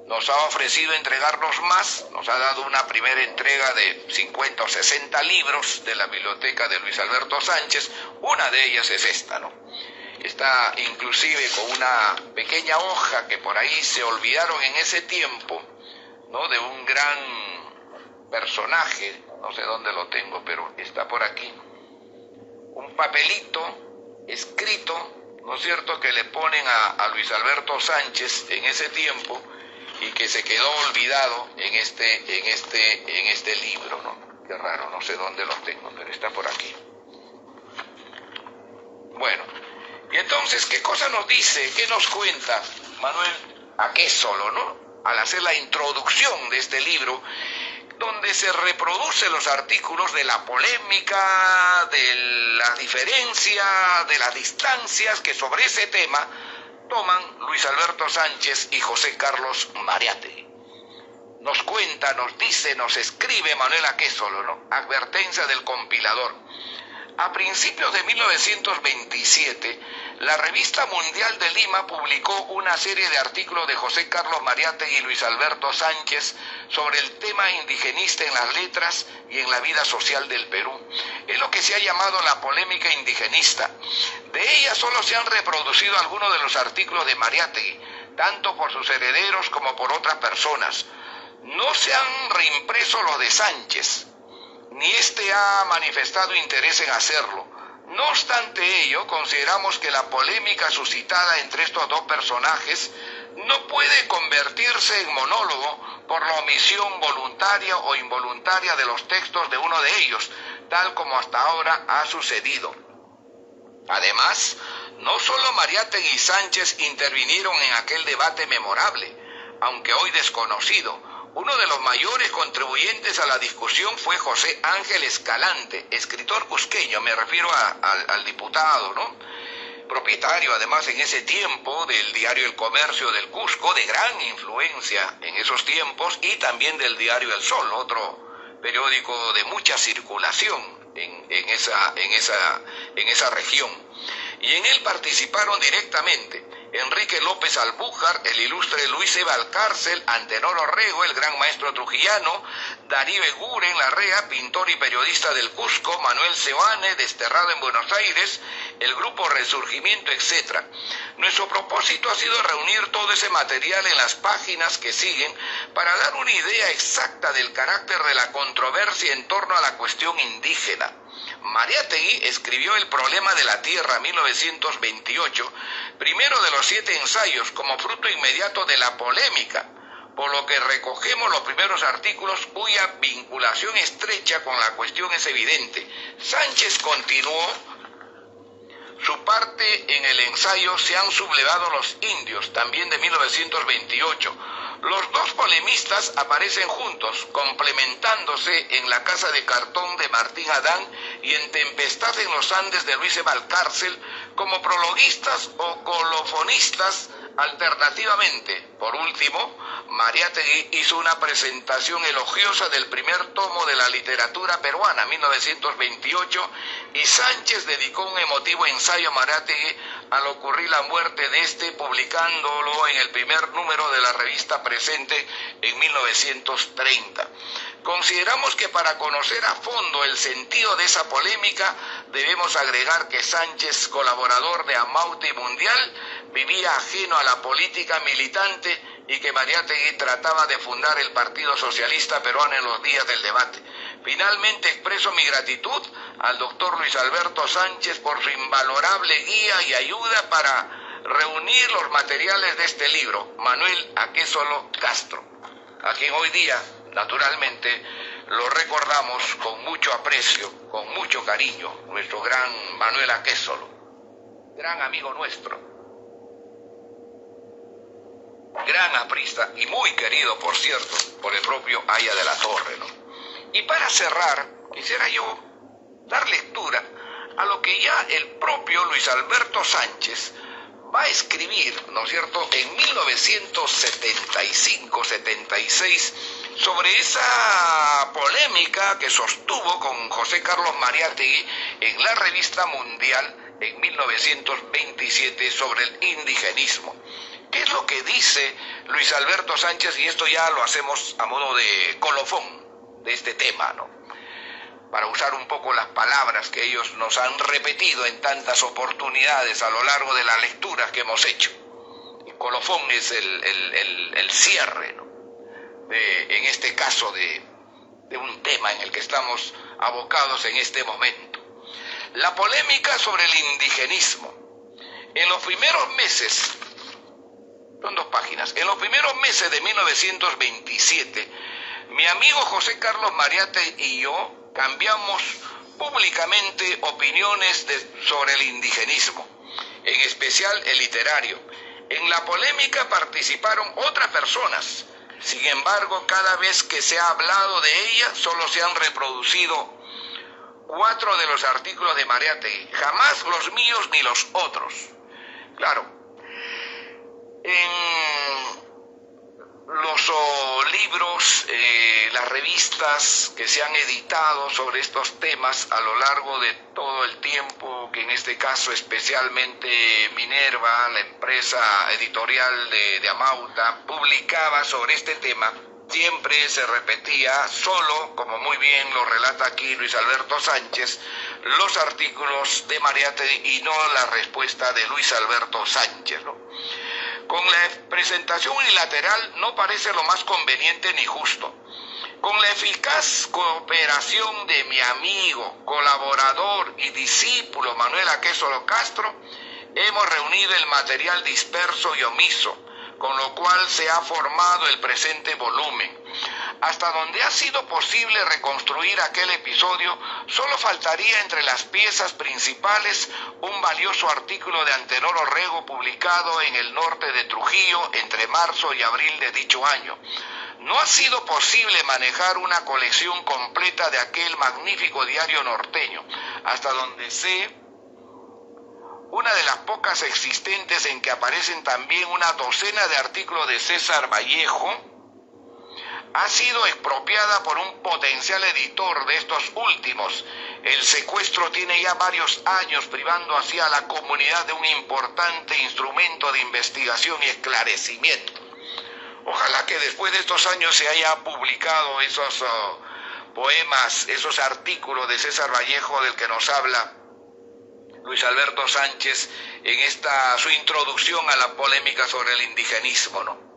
Nos ha ofrecido entregarnos más, nos ha dado una primera entrega de 50 o 60 libros de la biblioteca de Luis Alberto Sánchez. Una de ellas es esta, ¿no? Está inclusive con una pequeña hoja que por ahí se olvidaron en ese tiempo, ¿no?, de un gran personaje, no sé dónde lo tengo, pero está por aquí. Un papelito escrito, ¿no es cierto?, que le ponen a Luis Alberto Sánchez en ese tiempo, y que se quedó olvidado en este libro, ¿no? Qué raro, no sé dónde lo tengo, pero está por aquí. Bueno, y entonces, ¿qué cosa nos dice, qué nos cuenta Manuel Aquésolo, ¿no?, al hacer la introducción de este libro, donde se reproducen los artículos de la polémica, de la diferencia, de las distancias que sobre ese tema toman Luis Alberto Sánchez y José Carlos Mariátegui? Nos cuenta, nos dice, nos escribe Manuel Aquésolo, ¿no? Advertencia del compilador. A principios de 1927, la Revista Mundial de Lima publicó una serie de artículos de José Carlos Mariátegui y Luis Alberto Sánchez sobre el tema indigenista en las letras y en la vida social del Perú. Es lo que se ha llamado la polémica indigenista. De ella solo se han reproducido algunos de los artículos de Mariátegui, tanto por sus herederos como por otras personas. No se han reimpreso los de Sánchez, ni éste ha manifestado interés en hacerlo. No obstante ello, consideramos que la polémica suscitada entre estos dos personajes no puede convertirse en monólogo por la omisión voluntaria o involuntaria de los textos de uno de ellos, tal como hasta ahora ha sucedido. Además, no solo Mariátegui y Sánchez intervinieron en aquel debate memorable, aunque hoy desconocido. Uno de los mayores contribuyentes a la discusión fue José Ángel Escalante, escritor cusqueño, me refiero al diputado, ¿no?, propietario además en ese tiempo del diario El Comercio del Cusco, de gran influencia en esos tiempos, y también del diario El Sol, otro periódico de mucha circulación en esa región. Y en él participaron directamente Enrique López Albújar, el ilustre Luis E. Valcárcel, Antenor Orrego, el gran maestro trujillano, Darío Eguren Larrea, pintor y periodista del Cusco, Manuel Seoane, desterrado en Buenos Aires, el grupo Resurgimiento, etc. Nuestro propósito ha sido reunir todo ese material en las páginas que siguen para dar una idea exacta del carácter de la controversia en torno a la cuestión indígena. Mariátegui escribió El problema de la tierra, 1928, primero de los 7 ensayos, como fruto inmediato de la polémica, por lo que recogemos los primeros artículos cuya vinculación estrecha con la cuestión es evidente. Sánchez continuó su parte en el ensayo Se han sublevado los indios, también de 1928. Los dos polemistas aparecen juntos, complementándose en La casa de cartón de Martín Adán y en Tempestad en los Andes de Luis E. Valcárcel, como prologuistas o colofonistas alternativamente. Por último, Mariátegui hizo una presentación elogiosa del primer tomo de la literatura peruana, 1928, y Sánchez dedicó un emotivo ensayo a Mariátegui al ocurrir la muerte de este, publicándolo en el primer número de la revista Presente en 1930. Consideramos que para conocer a fondo el sentido de esa polémica debemos agregar que Sánchez, colaborador de Amaute Mundial, vivía ajeno a la política militante y que Mariátegui trataba de fundar el Partido Socialista Peruano en los días del debate. Finalmente expreso mi gratitud al doctor Luis Alberto Sánchez por su invalorable guía y ayuda para reunir los materiales de este libro, Manuel Aquésolo Castro, a quien hoy día, naturalmente, lo recordamos con mucho aprecio, con mucho cariño, nuestro gran Manuel Aquésolo, gran amigo nuestro, gran aprista y muy querido, por cierto, por el propio Aya de la Torre, ¿no? Y para cerrar, quisiera yo dar lectura a lo que ya el propio Luis Alberto Sánchez va a escribir, ¿no es cierto?, en 1975-76, sobre esa polémica que sostuvo con José Carlos Mariátegui en la revista Mundial en 1927 sobre el indigenismo. ¿Qué es lo que dice Luis Alberto Sánchez? Y esto ya lo hacemos a modo de colofón de este tema, ¿no?, para usar un poco las palabras que ellos nos han repetido en tantas oportunidades a lo largo de las lecturas que hemos hecho. El colofón es el cierre, ¿no?, en este caso de un tema en el que estamos abocados en este momento. La polémica sobre el indigenismo. En los primeros meses, son 2 páginas, en los primeros meses de 1927, mi amigo José Carlos Mariátegui y yo cambiamos públicamente opiniones sobre el indigenismo, en especial el literario. En la polémica participaron otras personas. Sin embargo, cada vez que se ha hablado de ella, solo se han reproducido 4 de los artículos de Mariátegui, jamás los míos ni los otros. Claro, en los libros, las revistas que se han editado sobre estos temas a lo largo de todo el tiempo, que en este caso especialmente Minerva, la empresa editorial de Amauta, publicaba sobre este tema, siempre se repetía solo, como muy bien lo relata aquí Luis Alberto Sánchez, los artículos de Mariátegui y no la respuesta de Luis Alberto Sánchez, ¿no? Con la presentación unilateral no parece lo más conveniente ni justo. Con la eficaz cooperación de mi amigo, colaborador y discípulo Manuel Aquésolo Castro, hemos reunido el material disperso y omiso, con lo cual se ha formado el presente volumen. Hasta donde ha sido posible reconstruir aquel episodio, solo faltaría entre las piezas principales un valioso artículo de Antenor Orrego publicado en el norte de Trujillo entre marzo y abril de dicho año. No ha sido posible manejar una colección completa de aquel magnífico diario norteño, hasta donde sé, una de las pocas existentes en que aparecen también una docena de artículos de César Vallejo, ha sido expropiada por un potencial editor de estos últimos. El secuestro tiene ya varios años, privando así a la comunidad de un importante instrumento de investigación y esclarecimiento. Ojalá que después de estos años se haya publicado esos poemas, esos artículos de César Vallejo del que nos habla Luis Alberto Sánchez en su introducción a la polémica sobre el indigenismo, ¿no?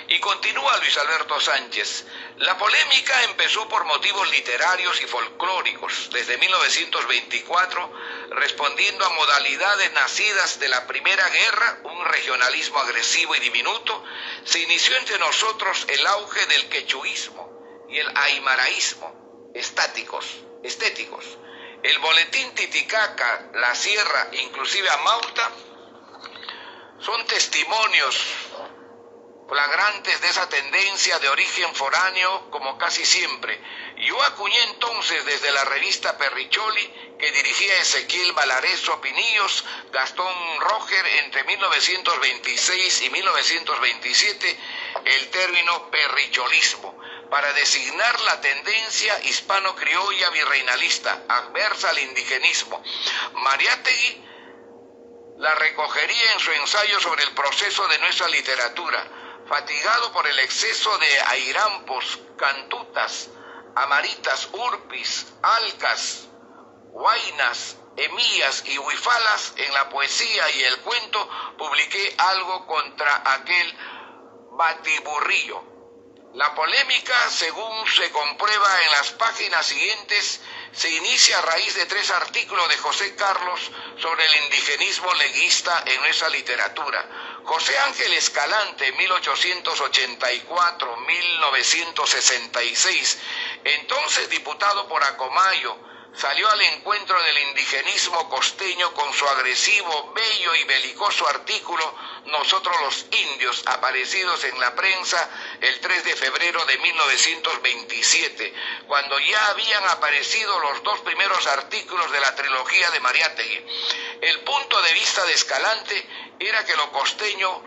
Y continúa Luis Alberto Sánchez: la polémica empezó por motivos literarios y folclóricos. Desde 1924, respondiendo a modalidades nacidas de la Primera Guerra, un regionalismo agresivo y diminuto, se inició entre nosotros el auge del quechuismo y el aymaraísmo, estéticos. El boletín Titicaca, La Sierra, inclusive Amauta, son testimonios flagrantes de esa tendencia de origen foráneo, como casi siempre. Yo acuñé entonces desde la revista Perricholi, que dirigía Ezequiel Valareso Pinillos, Gastón Roger, entre 1926 y 1927, el término perricholismo, para designar la tendencia hispano-criolla virreinalista, adversa al indigenismo. Mariátegui la recogería en su ensayo sobre el proceso de nuestra literatura. Fatigado por el exceso de airampos, cantutas, amaritas, urpis, alcas, huaynas, emías y huifalas en la poesía y el cuento, publiqué algo contra aquel batiburrillo. La polémica, según se comprueba en las páginas siguientes, se inicia a raíz de 3 artículos de José Carlos sobre el indigenismo leguista en nuestra literatura. José Ángel Escalante, 1884-1966, entonces diputado por Acomayo, salió al encuentro del indigenismo costeño con su agresivo, bello y belicoso artículo Nosotros los indios, aparecidos en la prensa el 3 de febrero de 1927, cuando ya habían aparecido los 2 primeros artículos de la trilogía de Mariátegui. El punto de vista de Escalante era que los costeños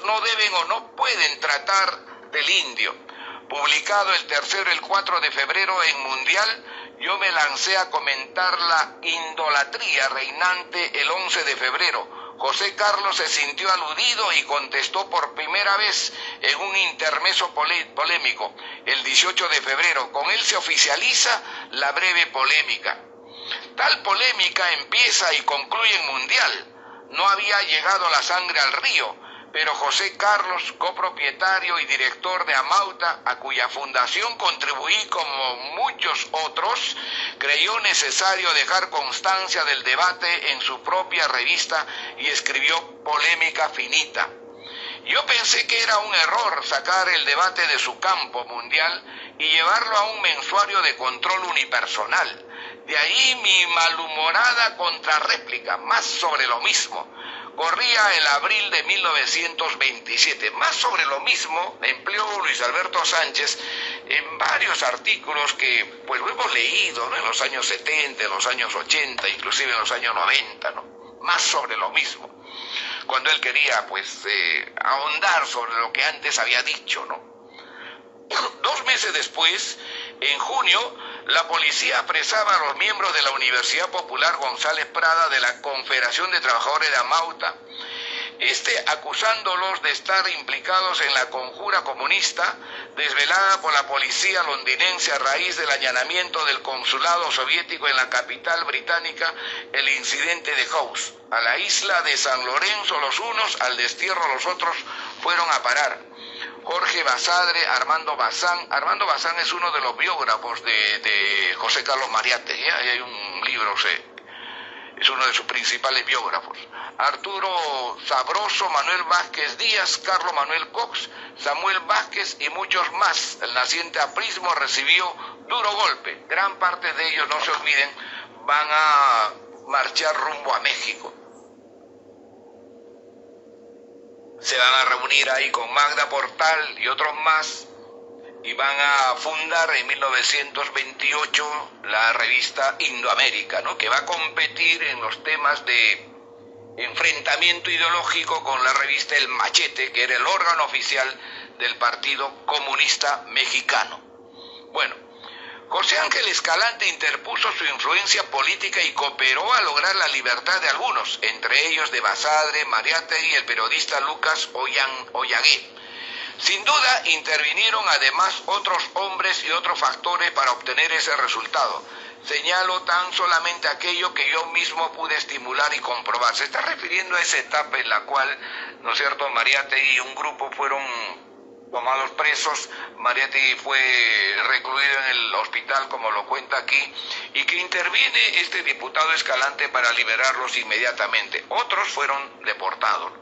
no deben o no pueden tratar del indio. Publicado el 3 y el 4 de febrero en Mundial, yo me lancé a comentar la indolatría reinante el 11 de febrero. José Carlos se sintió aludido y contestó por primera vez en un intermeso polémico el 18 de febrero. Con él se oficializa la breve polémica. Tal polémica empieza y concluye en Mundial. No había llegado la sangre al río, pero José Carlos, copropietario y director de Amauta, a cuya fundación contribuí como muchos otros, creyó necesario dejar constancia del debate en su propia revista y escribió Polémica Finita. Yo pensé que era un error sacar el debate de su campo Mundial y llevarlo a un mensuario de control unipersonal. De ahí mi malhumorada contrarréplica, más sobre lo mismo. Corría el abril de 1927. Más sobre lo mismo empleó Luis Alberto Sánchez en varios artículos que pues lo hemos leído, ¿no?, en los años 70, en los años 80, inclusive en los años 90, ¿no? Más sobre lo mismo. Cuando él quería pues ahondar sobre lo que antes había dicho, ¿no? 2 meses después, en junio, la policía apresaba a los miembros de la Universidad Popular González Prada de la Confederación de Trabajadores de Amauta, acusándolos de estar implicados en la conjura comunista desvelada por la policía londinense a raíz del allanamiento del consulado soviético en la capital británica, el incidente de House. A la isla de San Lorenzo los unos, al destierro los otros fueron a parar. Jorge Basadre, Armando Bazán es uno de los biógrafos de José Carlos Mariátegui, ahí hay un libro, es uno de sus principales biógrafos. Arturo Sabroso, Manuel Vázquez Díaz, Carlos Manuel Cox, Samuel Vázquez y muchos más. El naciente aprismo recibió duro golpe. Gran parte de ellos, no se olviden, van a marchar rumbo a México. Se van a reunir ahí con Magda Portal y otros más y van a fundar en 1928 la revista Indoamérica, ¿no?, que va a competir en los temas de enfrentamiento ideológico con la revista El Machete, que era el órgano oficial del Partido Comunista Mexicano. Bueno, José Ángel Escalante interpuso su influencia política y cooperó a lograr la libertad de algunos, entre ellos de Basadre, Mariátegui y el periodista Lucas Ollagué. Sin duda intervinieron además otros hombres y otros factores para obtener ese resultado. Señalo tan solamente aquello que yo mismo pude estimular y comprobar. Se está refiriendo a esa etapa en la cual, ¿no es cierto?, Mariátegui y un grupo fueron tomados presos. Mariátegui fue recluido en el hospital, como lo cuenta aquí, y que interviene este diputado Escalante para liberarlos inmediatamente. Otros fueron deportados.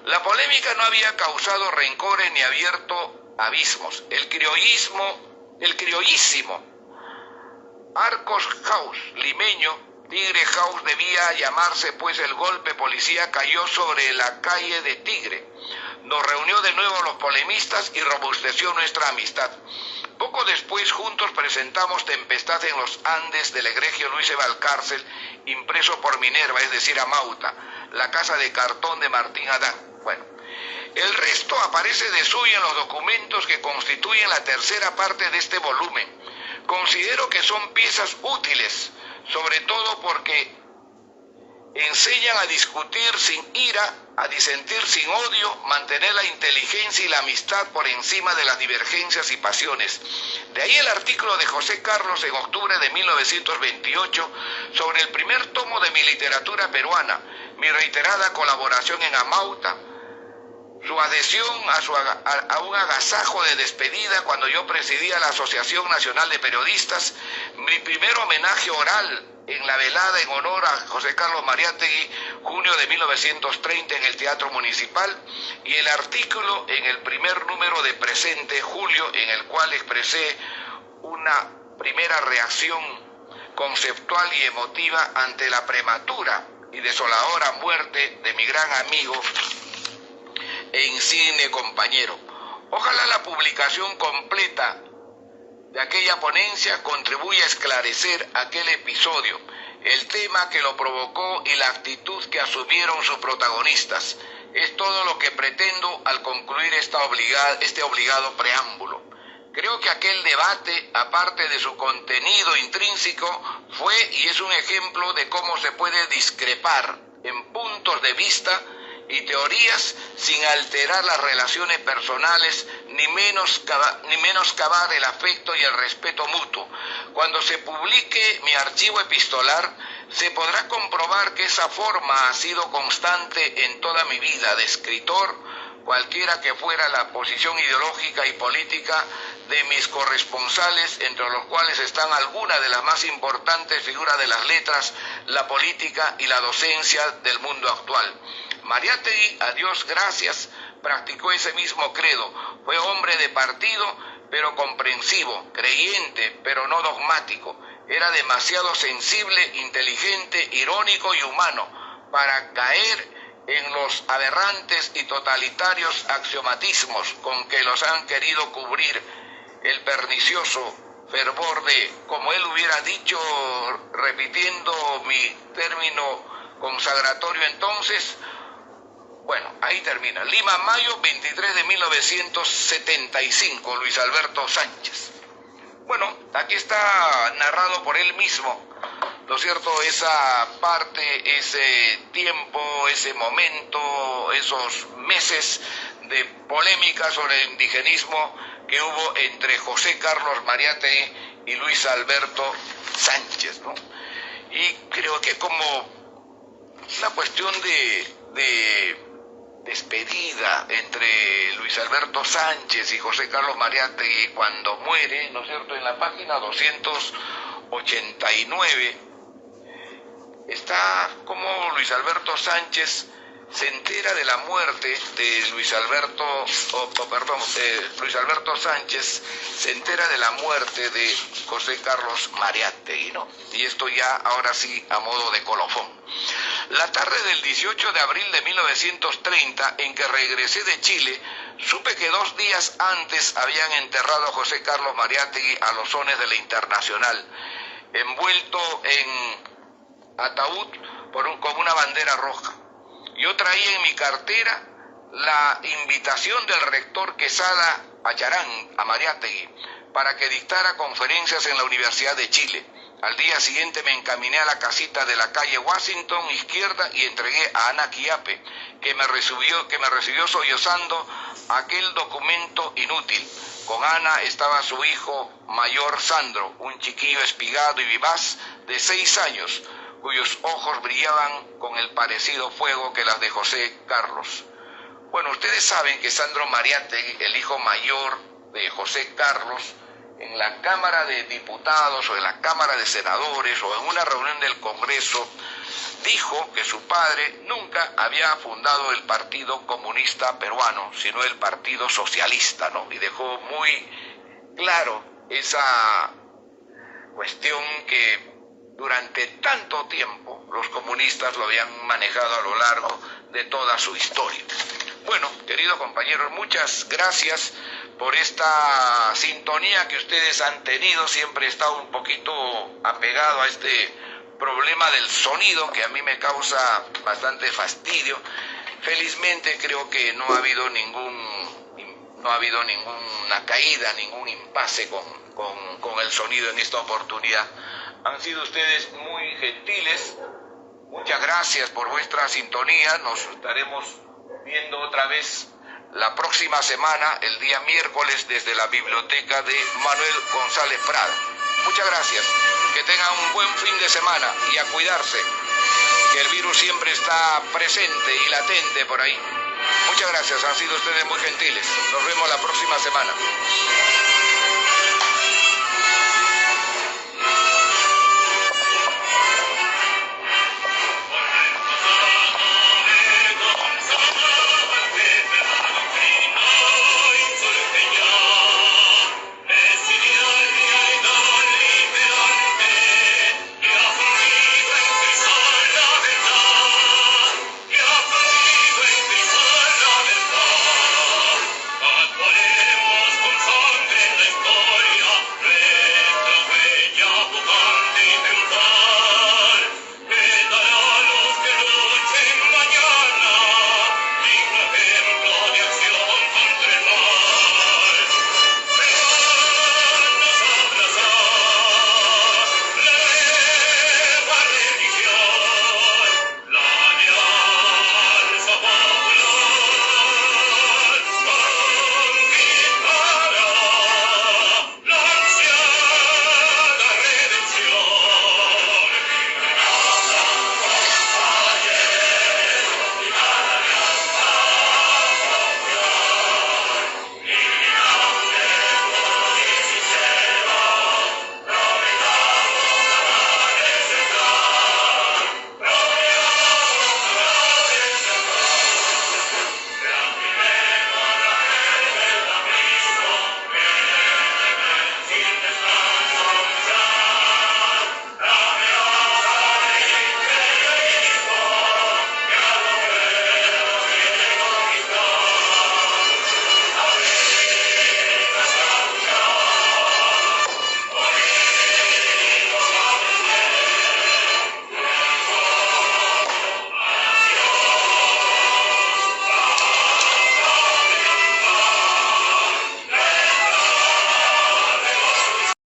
La polémica no había causado rencores ni abierto abismos. El criollísimo Arcos House, limeño, Tigre House debía llamarse, pues el golpe policía cayó sobre la calle de Tigre. Nos reunió de nuevo los polemistas y robusteció nuestra amistad. Poco después juntos presentamos Tempestad en los Andes del egregio Luis E. Valcárcel, impreso por Minerva, es decir, Amauta, la casa de cartón de Martín Adán. Bueno, el resto aparece de suyo en los documentos que constituyen la tercera parte de este volumen. Considero que son piezas útiles, sobre todo porque enseñan a discutir sin ira, a disentir sin odio, mantener la inteligencia y la amistad por encima de las divergencias y pasiones. De ahí el artículo de José Carlos en octubre de 1928 sobre el primer tomo de mi literatura peruana, mi reiterada colaboración en Amauta, su adhesión a un agasajo de despedida cuando yo presidía la Asociación Nacional de Periodistas, mi primer homenaje oral en la velada en honor a José Carlos Mariátegui, junio de 1930 en el Teatro Municipal, y el artículo en el primer número de Presente, julio, en el cual expresé una primera reacción conceptual y emotiva ante la prematura y desoladora muerte de mi gran amigo e insigne compañero. Ojalá la publicación completa de aquella ponencia contribuya a esclarecer aquel episodio, el tema que lo provocó y la actitud que asumieron sus protagonistas. Es todo lo que pretendo al concluir este obligado preámbulo. Creo que aquel debate, aparte de su contenido intrínseco, fue y es un ejemplo de cómo se puede discrepar en puntos de vista y teorías sin alterar las relaciones personales ni menoscabar el afecto y el respeto mutuo. Cuando se publique mi archivo epistolar, se podrá comprobar que esa forma ha sido constante en toda mi vida de escritor, cualquiera que fuera la posición ideológica y política de mis corresponsales, entre los cuales están algunas de las más importantes figuras de las letras, la política y la docencia del mundo actual. Mariátegui, a Dios gracias, practicó ese mismo credo. Fue hombre de partido, pero comprensivo, creyente, pero no dogmático. Era demasiado sensible, inteligente, irónico y humano para caer en los aberrantes y totalitarios axiomatismos con que los han querido cubrir el pernicioso fervor de, como él hubiera dicho, repitiendo mi término consagratorio entonces. Bueno, ahí termina. Lima, mayo 23 de 1975, Luis Alberto Sánchez. Bueno, aquí está narrado por él mismo, ¿no es cierto?, esa parte, ese tiempo, ese momento, esos meses de polémica sobre el indigenismo que hubo entre José Carlos Mariátegui y Luis Alberto Sánchez, ¿no? Y creo que como una cuestión de despedida entre Luis Alberto Sánchez y José Carlos Mariátegui cuando muere, ¿no es cierto?, en la página 289, está como Luis Alberto Sánchez se entera de la muerte de Luis Alberto Sánchez se entera de la muerte de José Carlos Mariátegui, ¿no? Y esto ya ahora sí a modo de colofón. La tarde del 18 de abril de 1930, en que regresé de Chile, supe que 2 días antes habían enterrado a José Carlos Mariátegui a los sones de la Internacional, envuelto en ataúd con una bandera roja. Yo traía en mi cartera la invitación del rector Quesada Ayarán a Mariátegui para que dictara conferencias en la Universidad de Chile. Al día siguiente me encaminé a la casita de la calle Washington, izquierda, y entregué a Ana Quiape, que me recibió sollozando aquel documento inútil. Con Ana estaba su hijo mayor Sandro, un chiquillo espigado y vivaz de 6 años, cuyos ojos brillaban con el parecido fuego que las de José Carlos. Bueno, ustedes saben que Sandro Mariátegui, el hijo mayor de José Carlos, en la Cámara de Diputados o en la Cámara de Senadores o en una reunión del Congreso, dijo que su padre nunca había fundado el Partido Comunista Peruano, sino el Partido Socialista, ¿no? Y dejó muy claro esa cuestión que durante tanto tiempo los comunistas lo habían manejado a lo largo de toda su historia. Bueno, queridos compañeros, muchas gracias por esta sintonía que ustedes han tenido. Siempre he estado un poquito apegado a este problema del sonido que a mí me causa bastante fastidio. Felizmente creo que no ha habido ninguna caída, ningún impasse con el sonido en esta oportunidad. Han sido ustedes muy gentiles. Muchas gracias por vuestra sintonía. Nos estaremos viendo otra vez la próxima semana, el día miércoles, desde la biblioteca de Manuel González Prada. Muchas gracias. Que tengan un buen fin de semana y a cuidarse, que el virus siempre está presente y latente por ahí. Muchas gracias, han sido ustedes muy gentiles. Nos vemos la próxima semana.